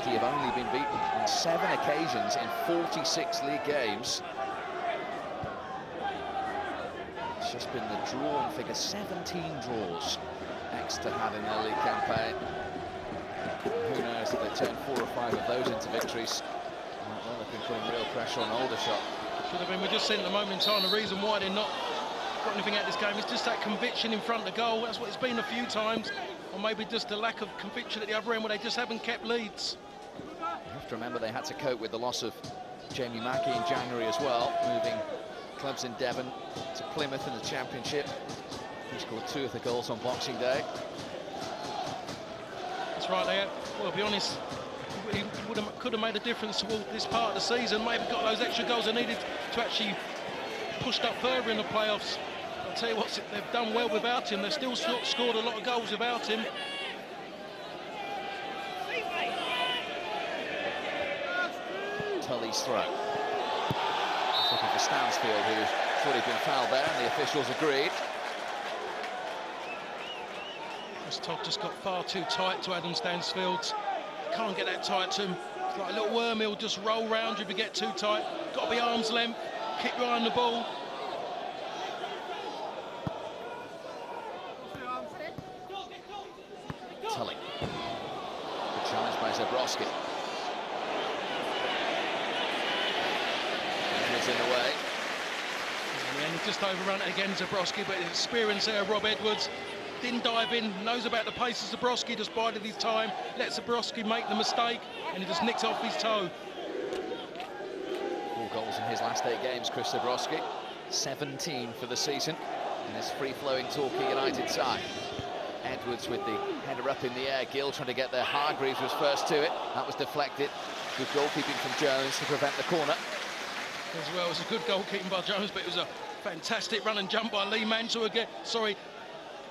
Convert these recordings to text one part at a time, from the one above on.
City have only been beaten on 7 occasions in 46 league games. It's just been the drawn figure, 17 draws Exeter had in their league campaign. Who knows if they turn 4 or 5 of those into victories. Well, they've been putting real pressure on Aldershot. Should have been. We're just seeing at the moment in time the reason why they're not got anything out of this game is just that conviction in front of the goal. That's what it's been a few times, or maybe just a lack of conviction at the other end where they just haven't kept leads. You have to remember they had to cope with the loss of Jamie Mackey in January as well, moving clubs in Devon to Plymouth in the Championship. He scored 2 of the goals on Boxing Day. That's right, they, well, to be honest, he could have made a difference toward this part of the season. Maybe got those extra goals they needed to actually push up further in the playoffs. I'll tell you what, they've done well without him. They've still scored a lot of goals without him. Tully's throw. Looking for Stansfield, who thought he'd been fouled there, and the officials agreed. This Todd just got far too tight to Adam Stansfield. Can't get that tight to him. It's like a little worm, he'll just roll round you if you get too tight. Got to be arm's length, keep your eye on the ball. Tully. Good challenge by Zabrowski. Edwards in the way. And he just overrun it again, Zabrowski, but the experience there, Rob Edwards. Didn't dive in, knows about the pace of Zabrowski, just bided his time, let Zabrowski make the mistake, and he just nicks off his toe. 4 goals in his last 8 games, Chris Zabrowski. 17 for the season in this free-flowing Torquay United side. Edwards with the header up in the air. Gill trying to get there. Hargreaves was first to it. That was deflected. Good goalkeeping from Jones to prevent the corner. As well, it was a good goalkeeping by Jones, but it was a fantastic run and jump by Lee Mansell again. Sorry,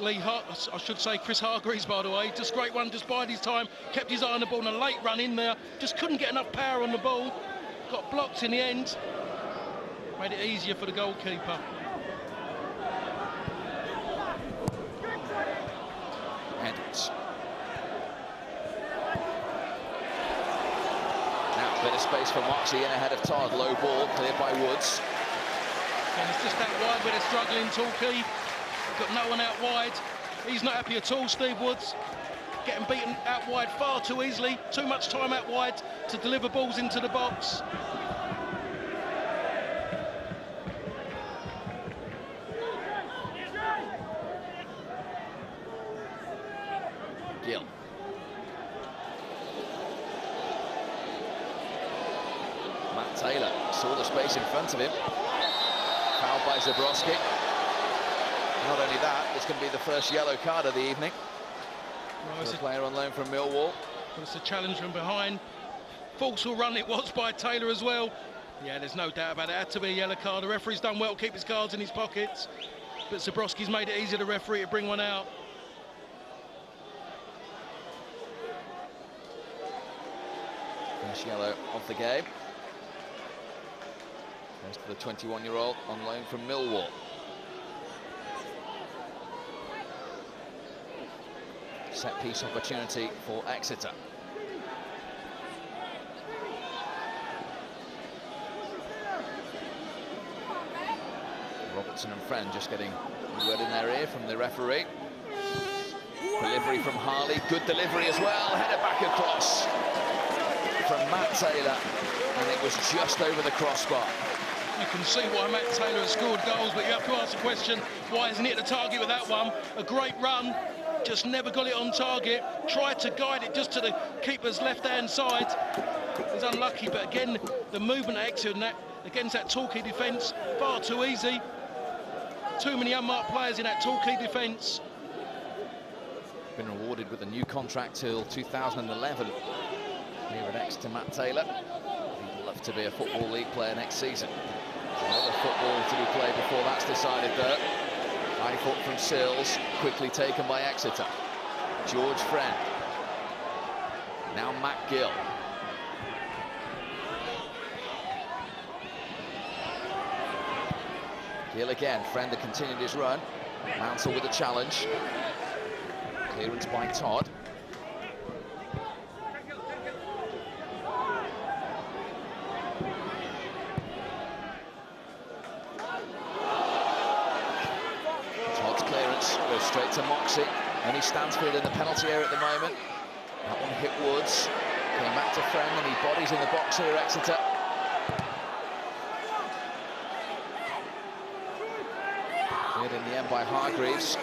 I should say Chris Hargreaves, by the way. Just great one, just bided his time, kept his eye on the ball, and a late run in there. Just couldn't get enough power on the ball. Got blocked in the end. Made it easier for the goalkeeper. Edwards. Now a bit of space for Moxie in ahead of Todd. Low ball cleared by Woods. And it's just that wide where they're struggling, Torquay. Got no one out wide. He's not happy at all, Steve Woods. Getting beaten out wide far too easily. Too much time out wide to deliver balls into the box. Gill. Matt Taylor saw the space in front of him. Fouled by Zabrowski. Not only that, it's going to be the first yellow card of the evening. Well, for a player on loan from Millwall. Well, it's a challenge from behind. Forceful run it was by Taylor as well. Yeah, there's no doubt about it. It had to be a yellow card. The referee's done well to keep his cards in his pockets. But Zabrowski's made it easy to the referee to bring one out. First yellow of the game. Goes to the 21-year-old on loan from Millwall. Set piece opportunity for Exeter. Robertson and Friend just getting a word in their ear from the referee. Delivery from Harley, good delivery as well. Header back across from Matt Taylor, and it was just over the crossbar. You can see why Matt Taylor has scored goals, but you have to ask the question, why isn't he at the target with that one? A great run, just never got it on target. Tried to guide it just to the keeper's left-hand side. He's unlucky, but again, the movement at Exeter against that Torquay defence, far too easy. Too many unmarked players in that Torquay defence. Been rewarded with a new contract till 2011 here at Exeter, Matt Taylor. He'd love to be a Football League player next season. Another football to be played before that's decided though. High foot from Sills, quickly taken by Exeter. George Friend. Now Matt Gill. Gill again, Friend had continued his run. Mansell with a challenge. Clearance by Todd. Todd's clearance goes straight to Moxey. Only Stansfield in the penalty area at the moment. That one hit Woods. Came back to Friend, and he bodies in the box here, Exeter. Cleared in the end by Hargreaves.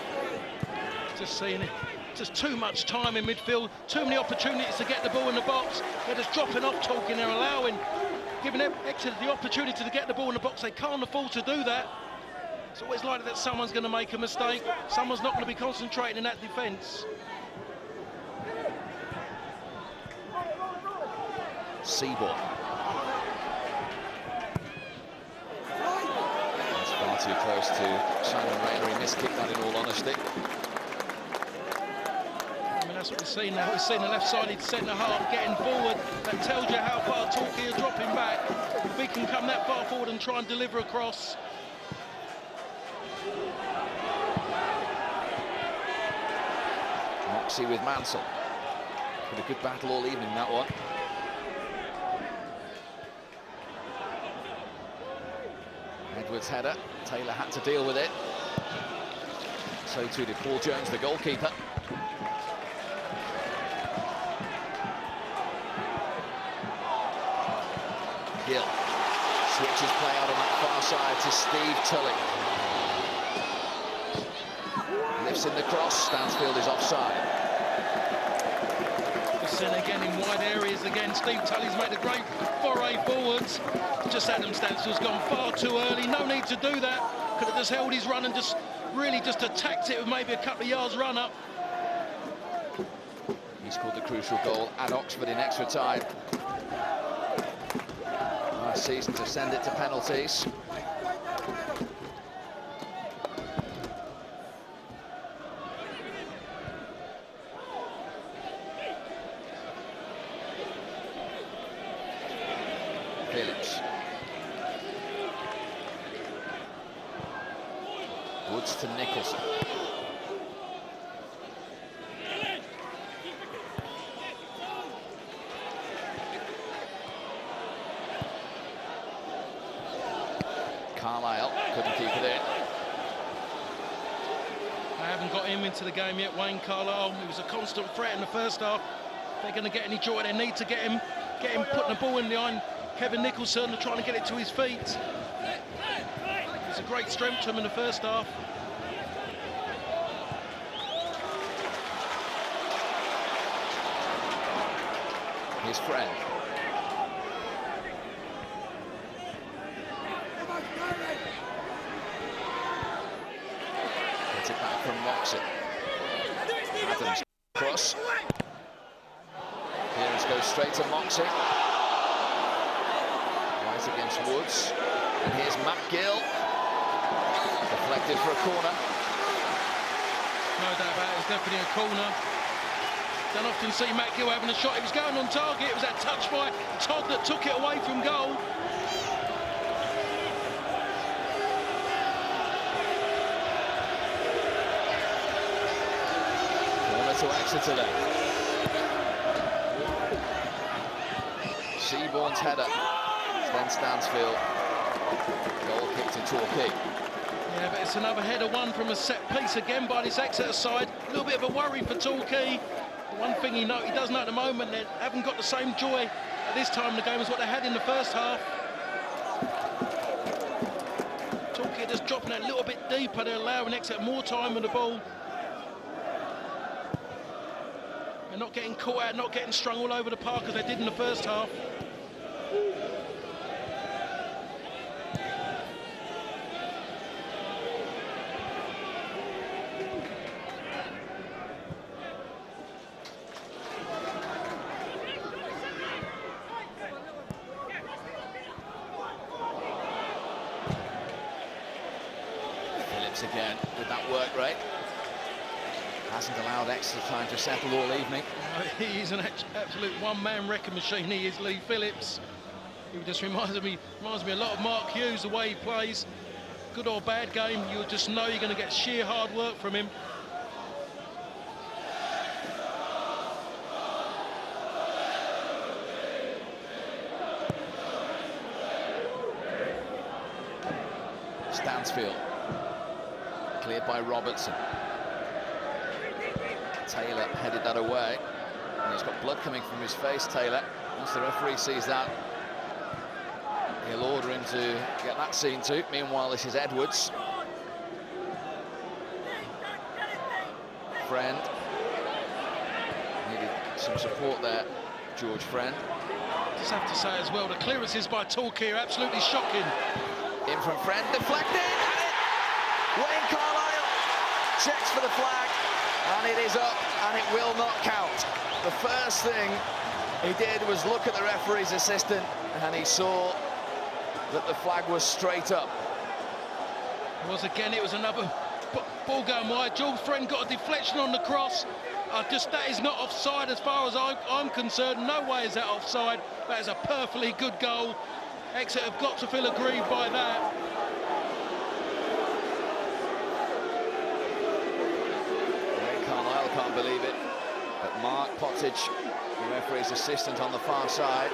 Just seeing it. Just too much time in midfield, too many opportunities to get the ball in the box. They're just dropping off, Torquay. They're giving Exeter the opportunity to get the ball in the box. They can't afford to do that. It's always likely that someone's going to make a mistake. Someone's not going to be concentrating in that defence. Seaborn. That's far too close to Simon Rayner. He missed kick that, in all honesty. I mean, that's what we've seen now. We've seen the left-sided centre-half getting forward. That tells you how far Torquay are dropping back. If we can come that far forward and try and deliver across. Moxey with Mansell. Been a good battle all evening, that one. Edwards' header. Taylor had to deal with it. So too did Paul Jones, the goalkeeper. Gill switches play out on that far side to Steve Tully. Lifts in the cross. Stansfield is offside. Then again in wide areas again. Steve Tully's made a great foray forwards. Just Adam Stansfield's gone far too early. No need to do that. Could have just held his run and just really just attacked it with maybe a couple of yards run up. He scored the crucial goal at Oxford in extra time last season to send it to penalties. Phillips. Woods to Nicholson. Carlisle couldn't keep it in. I haven't got him into the game yet, Wayne Carlisle. He was a constant threat in the first half. If they're going to get any joy, they need to get him putting the ball in behind Kevin Nicholson and trying to get it to his feet. It's a great strength to him in the first half. His friend. Gets it back from Moxey. Adams cross. Clearance goes straight to Moxey. Right against Woods. And here's Matt Gill. Deflected for a corner. No doubt about it, it's definitely a corner. Don't often see Matt Gill having a shot. It was going on target. It was that touch by Todd that took it away from goal. Corner to Exeter then. Seaborn's header. Then Stansfield. Goal kick to Torquay. Yeah, but it's another header, one from a set piece again by this Exeter side. A little bit of a worry for Torquay. One thing he does know at the moment, they haven't got the same joy at this time in the game as what they had in the first half. Torquay just dropping it a little bit deeper. They're allowing Exeter more time with the ball. They're not getting caught out, not getting strung all over the park as they did in the first half. Again with that work rate. Hasn't allowed Exeter time to settle all evening. He's an absolute one-man wrecking machine, he is, Lee Phillips. He just reminds me a lot of Mark Hughes, the way he plays. Good or bad game, you just know you're going to get sheer hard work from him. Stansfield. Cleared by Robertson. Taylor headed that away. And he's got blood coming from his face, Taylor. Once the referee sees that, he'll order him to get that seen to. Meanwhile, this is Edwards. Friend. Needed some support there, George Friend. Just have to say as well, the clearances by Torquay are absolutely shocking. In from Friend, deflected, and Wayne Carlisle checks for the flag, and it is up, and it will not count. The first thing he did was look at the referee's assistant, and he saw that the flag was straight up. It was another ball going wide. George Friend got a deflection on the cross. That is not offside as far as I'm concerned. No way is that offside. That is a perfectly good goal. Exeter have got to feel aggrieved by that. Wayne Carlisle can't believe it. But Mark Pottage, the referee's assistant on the far side,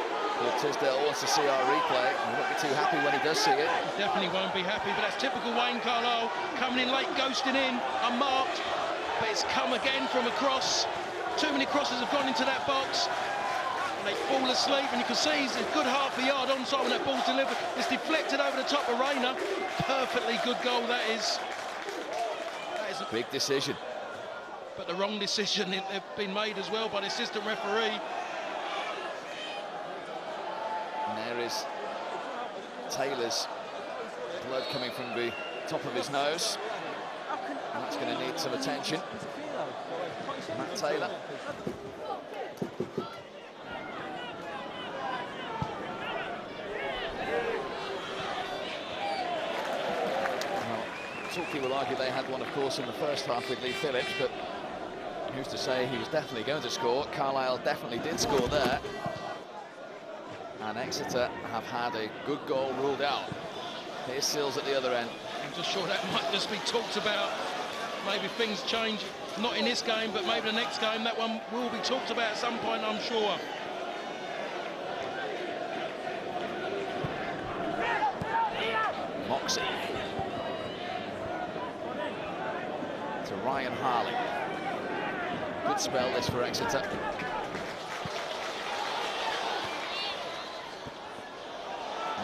Tisdale wants to see our replay. He won't be too happy when he does see it. He definitely won't be happy, but that's typical Wayne Carlisle, coming in late, ghosting in, unmarked. But it's come again from across. Too many crosses have gone into that box. And they fall asleep, and you can see he's a good half a yard onside when that ball's delivered. It's deflected over the top of Rayner. Perfectly good goal, that is. That is a big decision. But the wrong decision they've been made as well by the assistant referee. And there is Taylor's blood coming from the top of his nose. And that's going to need some attention. Matt Taylor. Well, Torquay will argue they had one, of course, in the first half with Lee Phillips, but who's to say he was definitely going to score? Carlisle definitely did score there. And Exeter have had a good goal ruled out. Here's Sills at the other end. I'm just sure that might just be talked about. Maybe things change, not in this game, but maybe the next game. That one will be talked about at some point, I'm sure. Moxie. To Ryan Harley. Good spell this for Exeter.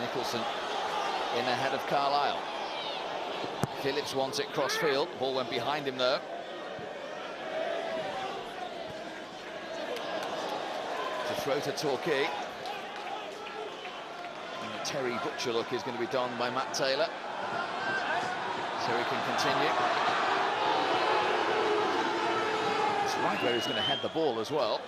Nicholson in ahead of Carlisle. Phillips wants it cross-field. Ball went behind him, though. To throw to Torquay. And the Terry Butcher look is going to be done by Matt Taylor. So he can continue. It's right where he's going to head the ball as well.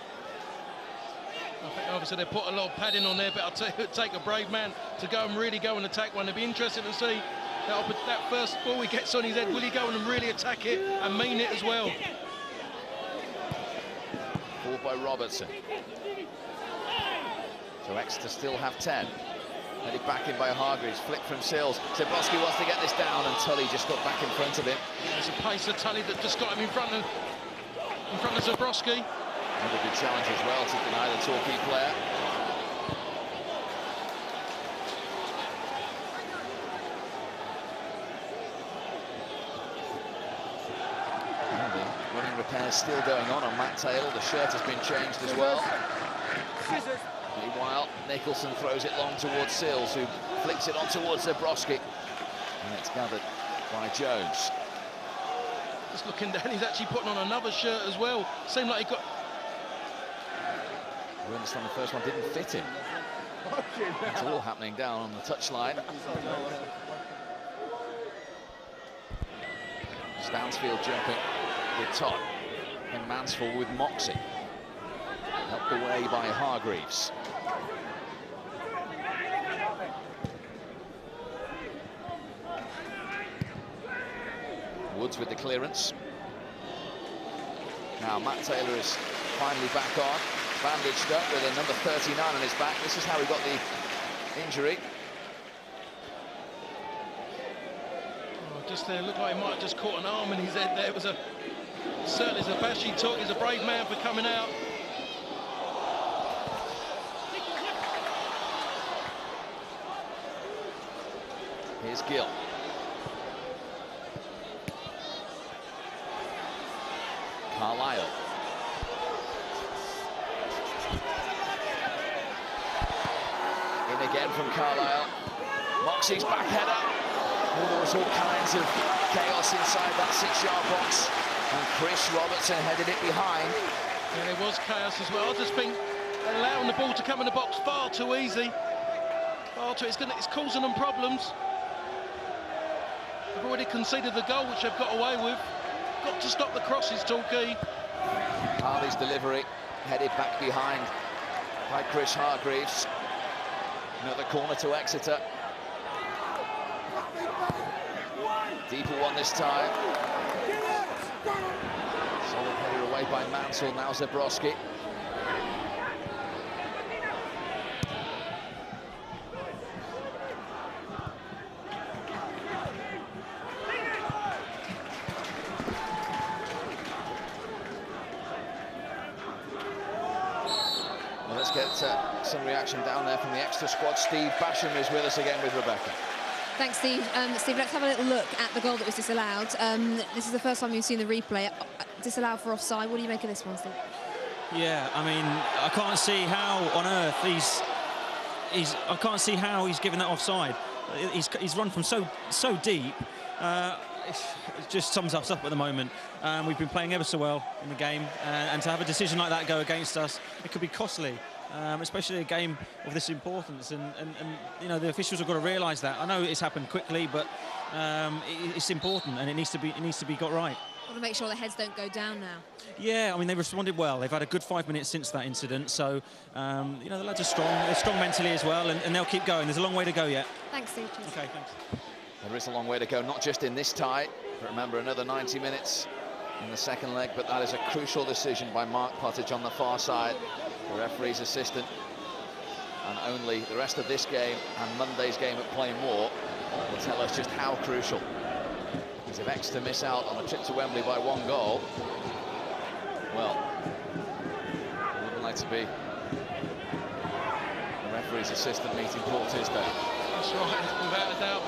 I think obviously they put a lot of padding on there, but I'll tell you, it'll take a brave man to go and really go and attack one. It'll be interesting to see that first ball he gets on his head. Will he go and really attack it and mean it as well? Ball by Robertson. So Exeter still have 10. Headed back in by Hargreaves. Flick from Sills. Zabrowski wants to get this down, and Tully just got back in front of him. There's a pace of Tully that just got him in front of Zabrowski. Another good challenge as well to deny the Torquay player. And the running repairs still going on Matt Taylor. The shirt has been changed as well. Meanwhile, Nicholson throws it long towards Sills, who flicks it on towards Zabrowski. And it's gathered by Jones. Just looking down, he's actually putting on another shirt as well. Seemed like he got... We understand the first one didn't fit him. It's all happening down on the touchline. Stansfield jumping with Todd. And Mansfield with Moxie. Helped away by Hargreaves. Woods with the clearance. Now Matt Taylor is finally back on. Bandaged up with a number 39 on his back. This is how he got the injury. Oh, just there, looked like he might have just caught an arm in his head there. It was certainly a bash he took. He's a brave man for coming out. Here's Gill. Carlisle. In again from Carlisle. Moxie's back header. Oh, there was all kinds of chaos inside that 6-yard box. And Chris Robertson headed it behind. Yeah, there was chaos as well. I just think allowing the ball to come in the box far too easy. It's causing them problems. They've already conceded the goal, which they've got away with. Got to stop the crosses, Torquay. Harley's delivery headed back behind by Chris Hargreaves. Another corner to Exeter. Deeper one this time. Solid header away by Mansell, now Zabrowski. Well, let's get some reaction down there from the Exeter squad. Steve Basham is with us again with Rebecca. Thanks, Steve. Steve, let's have a little look at the goal that was disallowed. This is the first time you've seen the replay. Disallowed for offside. What do you make of this one, Steve? Yeah, I mean, I can't see how on earth I can't see how he's given that offside. He's run from so deep. It just sums us up at the moment. We've been playing ever so well in the game, and to have a decision like that go against us, it could be costly. Especially a game of this importance, and you know, the officials have got to realise that. I know it's happened quickly, but it's important, and it needs to be got right. Want to make sure the heads don't go down now. Yeah, I mean, they responded well. They've had a good 5 minutes since that incident, so you know, the lads are strong. They're strong mentally as well, and they'll keep going. There's a long way to go yet. Thanks, Steve. Okay, thanks. There is a long way to go, not just in this tie, but remember, another 90 minutes in the second leg, but that is a crucial decision by Mark Pottage on the far side, the referee's assistant, and only the rest of this game and Monday's game at Plainmoor will tell us just how crucial. Because if Exeter miss out on a trip to Wembley by 1 goal, well, I wouldn't like to be the referee's assistant meeting Paul Tisdale. That's right, without a doubt.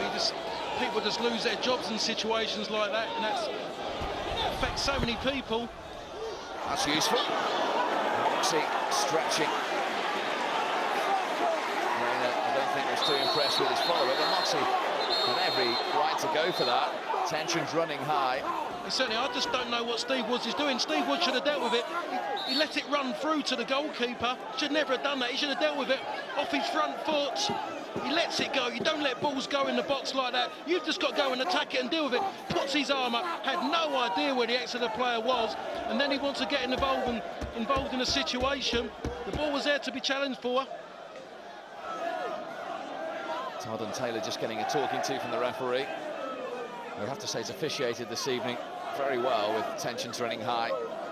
People just lose their jobs in situations like that, and that affects so many people. That's useful. Moxie stretching. I don't think was too impressed with his follower, but Moxie had every right to go for that. Tension's running high. Certainly, I just don't know what Steve Woods is doing. Steve Woods should have dealt with it. He let it run through to the goalkeeper. Should never have done that. He should have dealt with it off his front foot. He lets it go. You don't let balls go in the box like that. You've just got to go and attack it and deal with it. Puts his arm up, had no idea where the Exeter player was, and then he wants to get involved in a situation. The ball was there to be challenged for. Todd and Taylor just getting a talking to from the referee. We have to say it's officiated this evening very well, with tensions running high.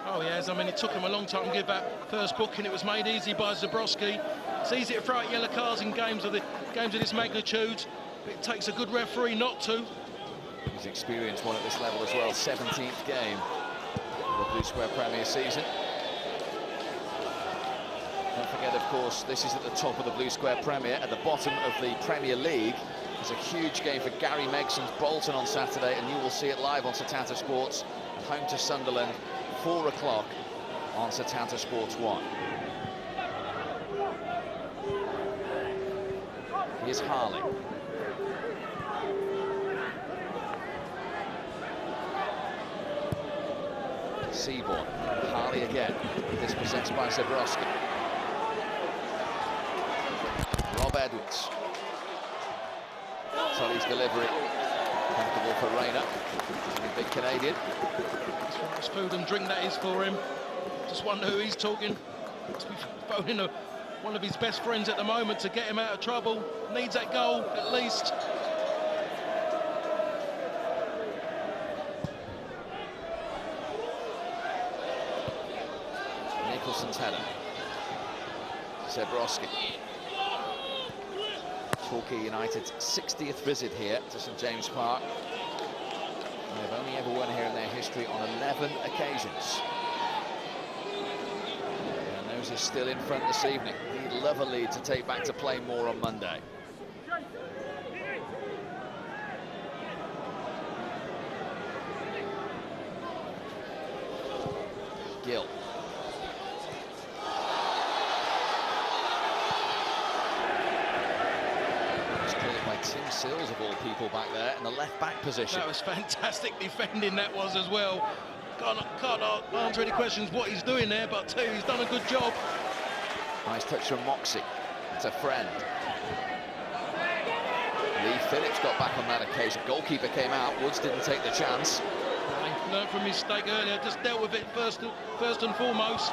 Oh, yes. I mean, it took him a long time to give that first booking. It was made easy by Zabrowski. It's easy to throw out yellow cards in games of this magnitude, but it takes a good referee not to. He's experienced one at this level as well. 17th game of the Blue Square Premier season. Don't forget, of course, this is at the top of the Blue Square Premier. At the bottom of the Premier League, there's a huge game for Gary Megson's Bolton on Saturday, and you will see it live on Setanta Sports. Home to Sunderland, 4 o'clock on Setanta Sports 1. Here's Harley. Seaborn. Harley again. Dispossessed by Zabrowski. Rob Edwards. Tully's delivery. Comfortable for Rayner. He's a big Canadian. As much food and drink that is for him. Just wonder who he's talking. Must be phoning one of his best friends at the moment to get him out of trouble. Needs that goal, at least. Nicholson's header. Zabrowski. Torquay United's 60th visit here to St James Park. And they've only ever won here in their history on 11 occasions. And those are still in front this evening. He'd love a lead to take back to Plainmoor on Monday. Gill. It's cleared by Tim Sills, of all people, back there in the left-back position. That was fantastic defending, that was, as well. Can't answer any questions what he's doing there, but too, he's done a good job. Nice touch from Moxie. It's a friend. Lee Phillips got back on that occasion. Goalkeeper came out. Woods didn't take the chance. He learned from his mistake earlier, just dealt with it first and foremost.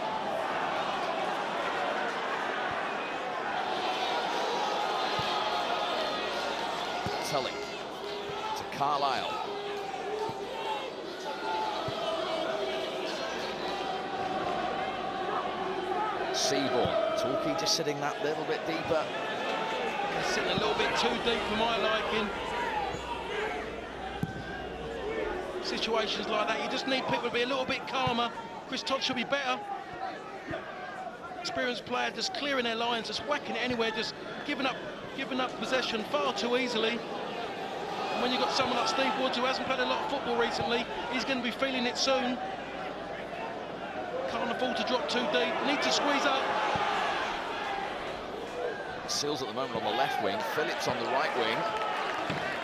Tully to Carlisle. Seaborn. Torquay just sitting that little bit deeper. Sitting a little bit too deep for my liking. Situations like that, you just need people to be a little bit calmer. Chris Todd should be better. Experienced player just clearing their lines, just whacking it anywhere, just giving up possession far too easily. And when you've got someone like Steve Woods, who hasn't played a lot of football recently, he's going to be feeling it soon. Can't afford to drop too deep, need to squeeze up. Sills at the moment on the left wing, Phillips on the right wing.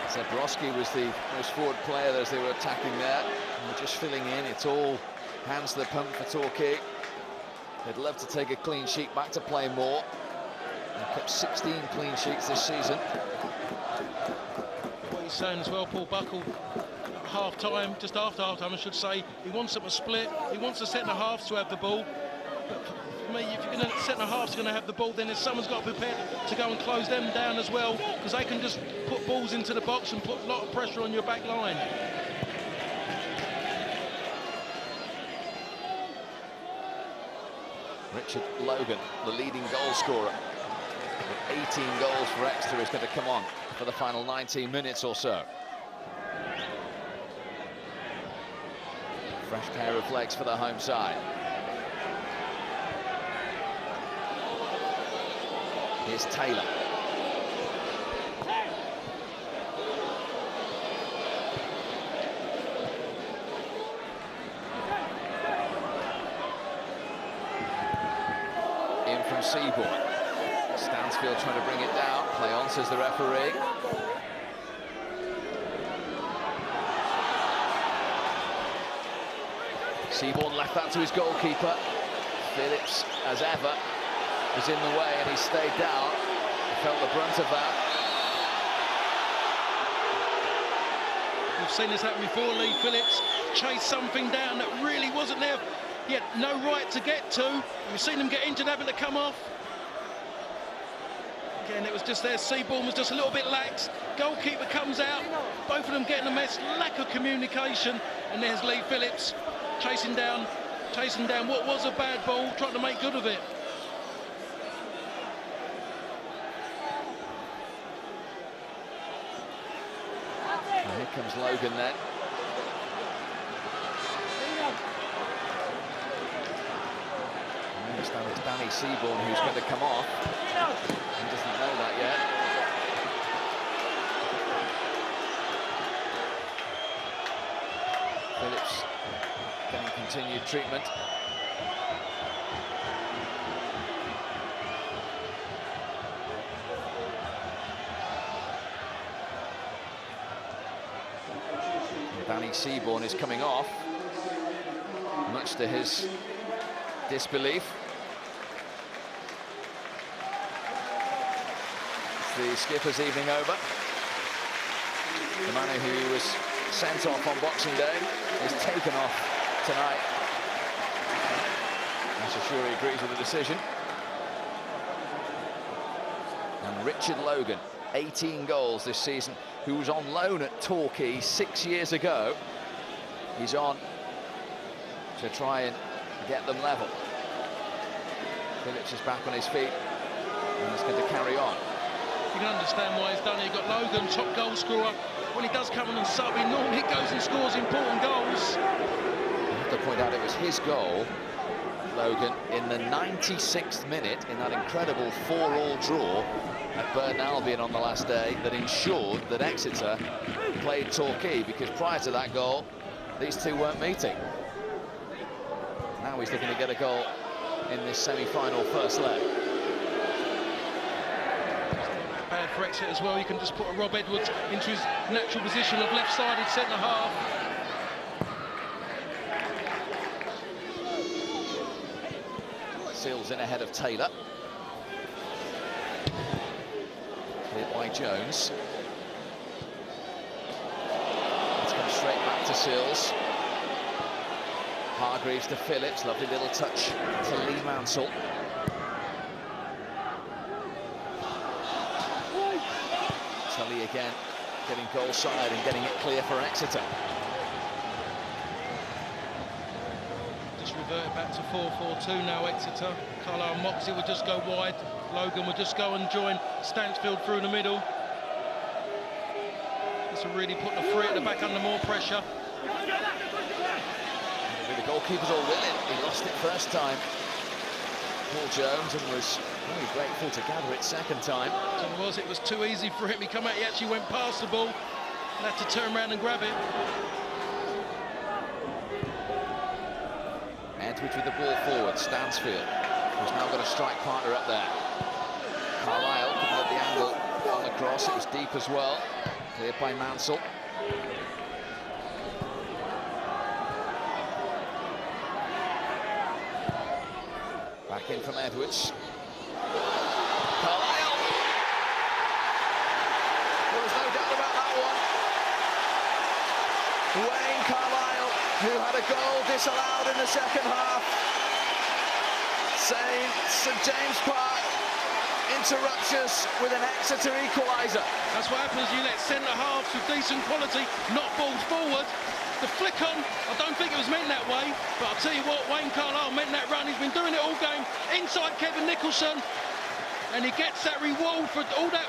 Zabrowski was the most forward player as they were attacking there. And we're just filling in. It's all hands to the pump for Torquay. They'd love to take a clean sheet back to play more. They've kept 16 clean sheets this season. What he's saying as well, Paul Buckle, at half-time, just after half-time I should say, he wants them to split. He wants the centre-halves to have the ball. But for me, if you're going to centre-halves going to have the ball, then someone's got to prepare to go and close them down as well, because they can just put balls into the box and put a lot of pressure on your back line. Richard Logan, the leading goal scorer. With 18 goals for Exeter, is going to come on for the final 19 minutes or so. Fresh pair of legs for the home side. Here's Taylor. In from Seaborn. Stansfield trying to bring it down. Play on, says the referee. Seaborn left that to his goalkeeper. Phillips, as ever, was in the way and he stayed down. He felt the brunt of that. We've seen this happen before. Lee Phillips chased something down that really wasn't there. He had no right to get to. We've seen him get injured, having to come off. Again, it was just there. Seaborn was just a little bit lax. Goalkeeper comes out. Both of them getting a mess. Lack of communication. And there's Lee Phillips chasing down what was a bad ball, trying to make good of it. And here comes Logan then. I understand it's Danny Seaborn who's going to come off. He doesn't know that yet. Phillips getting continued treatment. Danny Seaborn is coming off, much to his disbelief. It's the skipper's evening over. The man who was sent off on Boxing Day is taken off tonight. I'm so sure he agrees with the decision. And Richard Logan, 18 goals this season, who was on loan at Torquay 6 years ago. He's on to try and get them level. Phillips is back on his feet and he's going to carry on. You can understand why he's done it. You've got Logan, top goal scorer. When he does come on and sub, he normally goes and scores important goals. I have to point out it was his goal, Logan, in the 96th minute in that incredible 4-all draw at Burton Albion on the last day that ensured that Exeter played Torquay, because prior to that goal these two weren't meeting. how he's looking to get a goal in this semi-final first leg. Bad for Exeter as well. You can just put a Rob Edwards into his natural position of left-sided centre-half. Seals in ahead of Taylor. Cleared by Jones. Let's come straight back to Seals. Hargreaves to Phillips. Lovely little touch to Lee Mansell. Tully again getting goal side and getting it clear for Exeter. Just reverted back to 4-4-2 now, Exeter. Carlisle and Moxie will just go wide. Logan will just go and join Stansfield through the middle. This will really put the three at the back under more pressure. The goalkeeper's all willing. He lost it first time, Paul Jones, and was very grateful to gather it second time. It was too easy for him. He come out, he actually went past the ball and had to turn around and grab it. Edwards with the ball forward. Stansfield, who's now got a strike partner up there. Carlisle couldn't get the angle on the cross. It was deep as well. Cleared by Mansell. Back in from Edwards. Carlisle. There was no doubt about that one. Wayne Carlisle, who had a goal disallowed in the second half. St James Park interrupts us with an Exeter equaliser. That's what happens. You let centre-halves with decent quality knock balls forward. The flick on, I don't think it was meant that way, but I'll tell you what, Wayne Carlisle meant that run. He's been doing it all game inside Kevin Nicholson, and he gets that reward for all that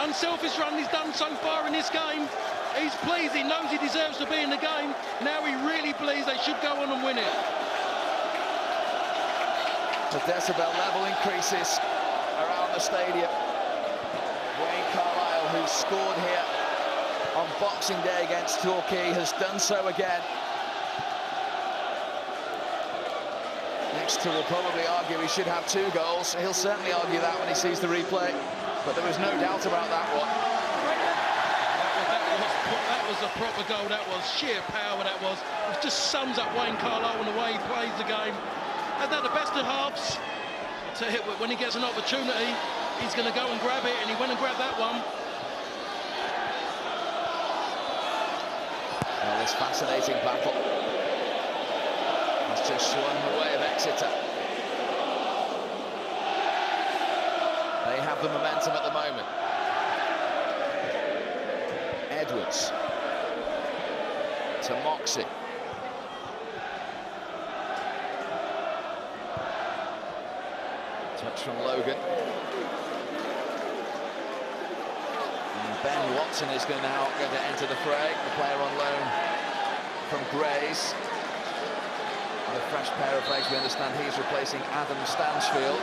unselfish run he's done so far in this game. He's pleased, he knows he deserves to be in the game. Now he really believes they should go on and win it. The decibel level increases around the stadium. Wayne Carlisle, who scored here on Boxing Day against Torquay, has done so again. Exeter will probably argue he should have 2 goals. He'll certainly argue that when he sees the replay, but there was no doubt about that one. That was a proper goal. That was sheer power. That was. It just sums up Wayne Carlisle and the way he plays the game. And now the best of halves. To hit when he gets an opportunity, he's going to go and grab it, and he went and grabbed that one. Well, this fascinating battle has just swung the way of Exeter. They have the momentum at the moment. Edwards to Moxie. Touch from Logan. Ben Watson is now going to enter the fray, the player on loan from Grays. With a fresh pair of legs, we understand he's replacing Adam Stansfield.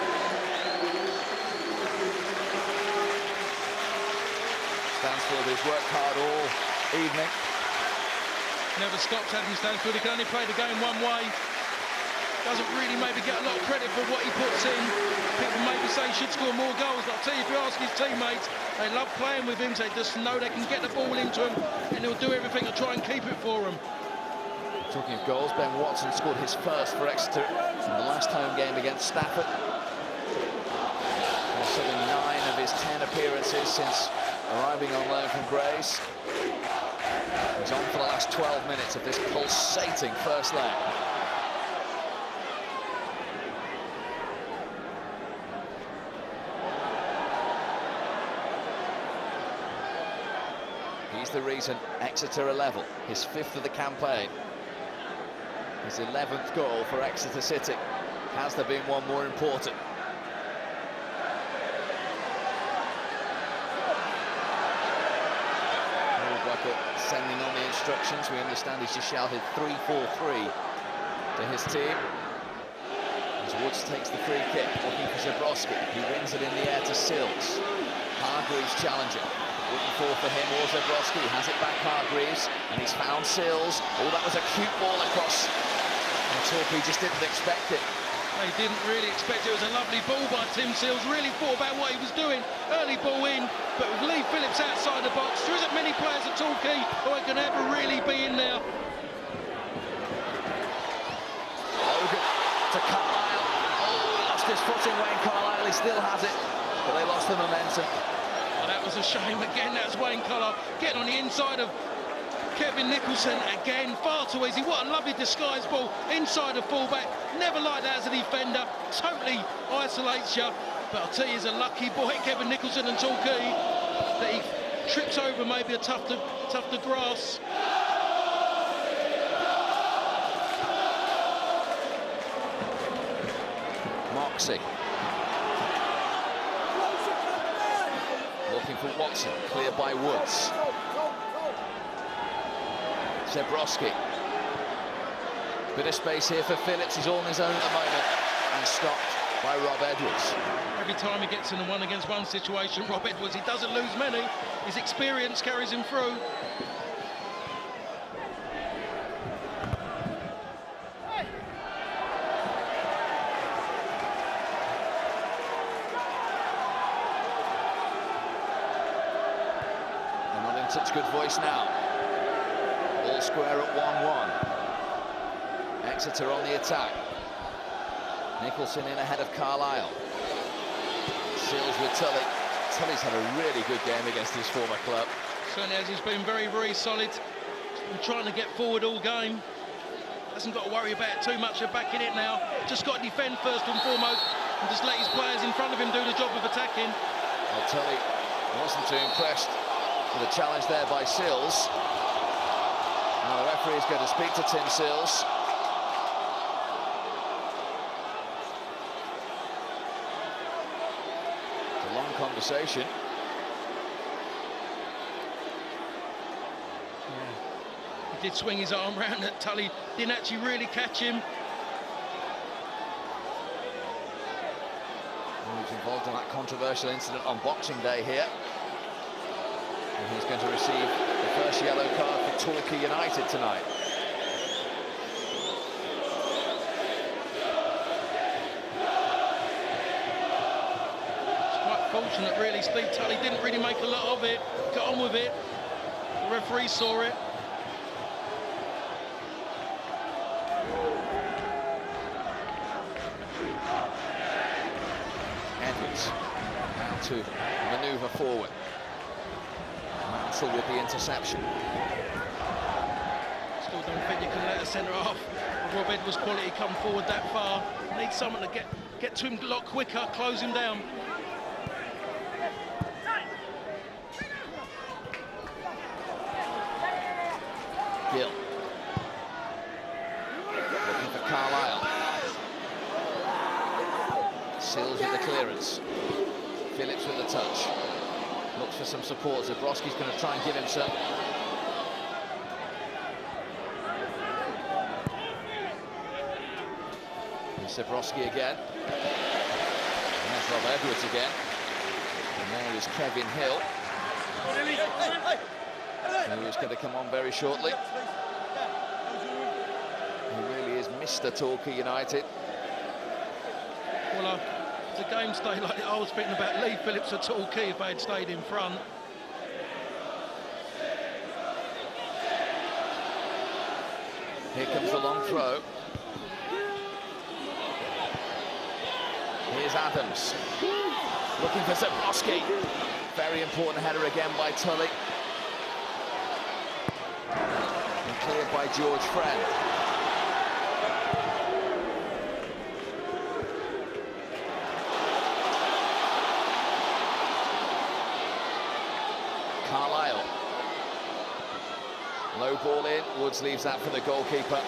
Stansfield has worked hard all evening. Never stops Adam Stansfield. He can only play the game one way. Doesn't really maybe get a lot of credit for what he puts in. People maybe say he should score more goals, but I'll tell you, if you ask his teammates, they love playing with him. They just know they can get the ball into him, and he'll do everything to try and keep it for him. Talking of goals, Ben Watson scored his first for Exeter in the last home game against Stafford. Also in 9 of his 10 appearances since arriving on loan from Grays. He's on for the last 12 minutes of this pulsating first leg. He's the reason Exeter are level, his 5th of the campaign. His 11th goal for Exeter City. Has there been one more important? Bucket sending on the instructions. We understand he's just shouted 3-4-3 to his team. As Woods takes the free kick, looking for Zabrowski. He wins it in the air to Sills. Hargreaves challenging. Wouldn't fall for him or Zabrowski. Has it back Hargreaves, and he's found Sills. Oh, that was a cute ball across And Torquay just didn't expect it. They didn't really expect it. It was a lovely ball by Tim Seals. Really thought about what he was doing. Early ball in, but with Lee Phillips outside the box, there isn't many players at Torquay who can ever really be in there. Logan to Carlisle. Oh, he lost his footing, Wayne Carlisle. He still has it, but they lost the momentum. Oh, that was a shame again. That was Wayne Carlisle getting on the inside of Kevin Nicholson again, far too easy. What a lovely disguised ball inside the fullback. Never like that as a defender. Totally isolates you. But I'll tell you, he's a lucky boy, Kevin Nicholson and Torquay, that he trips over maybe a tough to grass. Moxie. Looking for Watson, cleared by Woods. Zebrowski. Bit of space here for Phillips. He's all on his own at the moment and stopped by Rob Edwards. Every time he gets in a one-against-one situation, Rob Edwards, he doesn't lose many. His experience carries him through. They're not in such good voice now. All square at 1-1. Exeter on the attack. Nicholson in ahead of Carlisle. Seals with Tully. Tully's had a really good game against his former club. Certainly as he's been very, very solid. He's been trying to get forward all game. Hasn't got to worry about it too much of backing it now. Just got to defend first and foremost and just let his players in front of him do the job of attacking. Well, Tully wasn't too impressed with the challenge there by Seals. Now the referee is going to speak to Tim Seals. It's a long conversation. Yeah. He did swing his arm round at Tully, didn't actually really catch him. He was involved in that controversial incident on Boxing Day here. And he's going to receive the first yellow card for Torquay United tonight. It's quite fortunate, really. Steve Tully didn't really make a lot of it. Got on with it. The referee saw it. Edwards now to manoeuvre forward. Mansell with the interception. Still don't think you can let a centre-half of Rob Edwards' quality come forward that far. Needs someone to get to him a lot quicker, close him down. Gill. Looking for Carlisle. Seals with the clearance. Phillips with the touch. Looks for some support. Zebrowski's going to try and give him some. Here's Zebrowski again. And there's Rob Edwards again. And there is Kevin Hill, who is going to come on very shortly. He really is Mr. Torquay United. Well, the game stayed like I was thinking about Lee Phillips at Torquay if they had stayed in front. Here comes the long throw. Here's Adams. Looking for Zebrowski. Very important header again by Tully. And cleared by George Friend. Carlisle. Low ball in. Woods leaves that for the goalkeeper.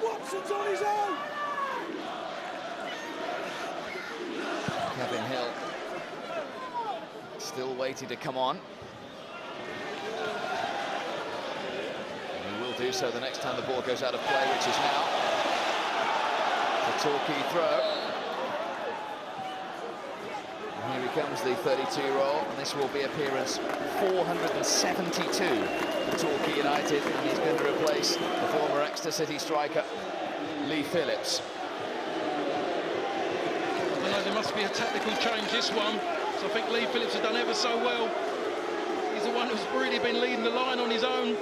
Watson's on his own. Kevin Hill still waiting to come on. And he will do so the next time the ball goes out of play, which is now. The Torquay throw. And here he comes the 32-year-old, and this will be appearance 472 for Torquay United, and he's going to replace the former Exeter City striker, Lee Phillips. I know there must be a tactical change this one, so I think Lee Phillips has done ever so well. He's the one who's really been leading the line on his own.